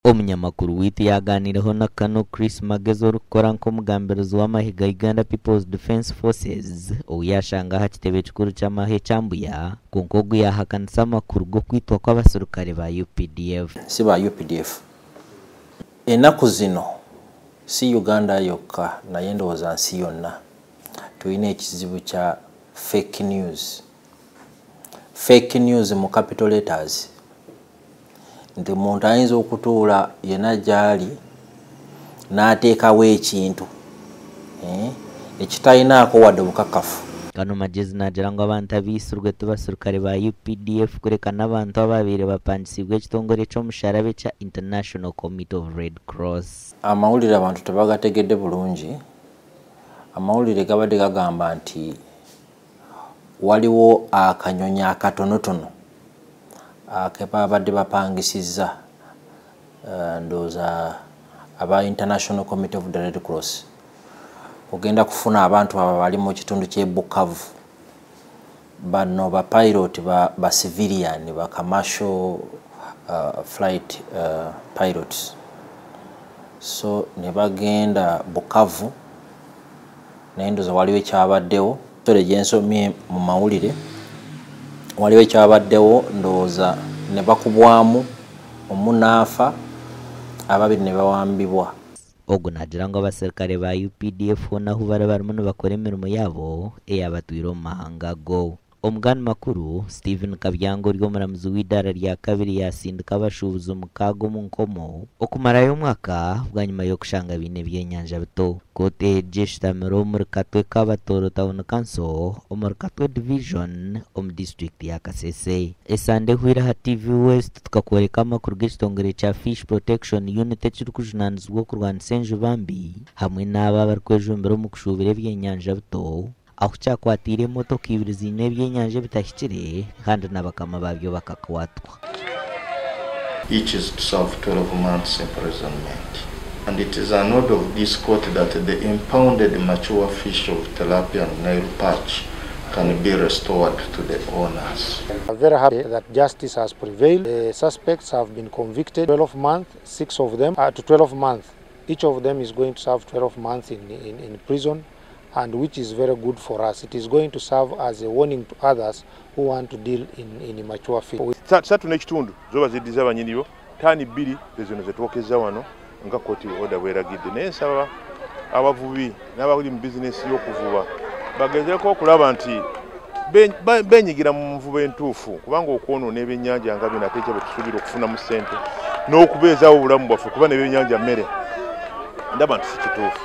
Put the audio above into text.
Omunyamakuru witu yaganiraho na Kano Chris Magezo rukora nk'omugambirizi w'amahiga Uganda People's Defence Forces oyashanga hakitebe kikuru cy'amahe cyambuya kunkogu yahakanisa amakuru go kwitwa kw'abasirikare ba UPDF si ba UPDF enaku zino si Uganda yokka naye ndowooza nsi yonna tulina ekizibu kya fake news mu capital letters nti omuntu ayinza okutuula yena gyali n'ateekawo ekintu ekitayinaako wadde bukakafu. Kano Magezi nagira ngo abantu abisirwe tubasirikare ba UPDF kureka n'abantu ababiri bapangisibwa ekitongole ky'omusharabe kya International Committee of Red Cross. Amawulire abantu tebagategedde bulungi. Amawulire gabadde gagamba nti waliwo akanyonyi akatonotono akebabadde bapangisiza ndooza aba International Committee of the Red Cross ogenda kufuna abantu aba bali mu kitundu kye Bukavu bano ba pilot ba civilian ba commercial flight pilots so ne bagenda Bukavu nendooza waliwo ekyabaddewo tole gyensomye mu mawulire waliwo ekyabaddewo ndowooza ne bakubwamu omunaafa ababiri ne bawambibwa. Ogu nagira ngo abasirikare ba UPDF naho barimu nibakora emirimo yabo eyabatwire omu mahanga go. Omugani makuru Stephen Kabyango ry'omuramuzi w'idara rya kabiri yasindika abashubuzi omukaaga omu nkomo okumarayo omwaka bwa nyuma y'okushanga bine by'enyanja bito kote jeshitamiro omuri katwe k'abatoro town council omuri katwe division omu district ya Kasese. Esande hwira ha TV West tukakwereka amakuru g'ekitongole kya Fish Protection Unit ekiri kujunaanizibwa okurwanisa enjubambi hamwe n'aba barikwejumbira omu kushubira ebyenyanja bito aho kyakwatira emotoka ibiri ziine ebyenyanja bitahikire kandi n'abakama babyo bakakwatwa. Each is to serve 12 months imprisonment. And it is an order of this court that the impounded mature fish of tilapia and Nile perch can be restored to the owners. I'm very happy that justice has prevailed. The suspects have been convicted 12 months, 6 of them to 12 months. Each of them is going to serve 12 months in prison, and which is very good for us. It is going to serve as a warning to others who want to deal in mature fish. Satu n'ekitundu zoba ziddiza abanyinibo taani 2 zino zetwokeza wano nga koti order bweragidde naye nsaba abavubi n'abali mu bizinesi y'okuvuba bagezeko okulaba nti benyigira mu nvuba entuufu kubanga okwonoona ebyennyanja nga bino ate ekyo betusuubira okufunamu ssente n'okubeezaawo obulamu bwaffe kuba n'ebyennyanja mmere ndaba nti si kituufu.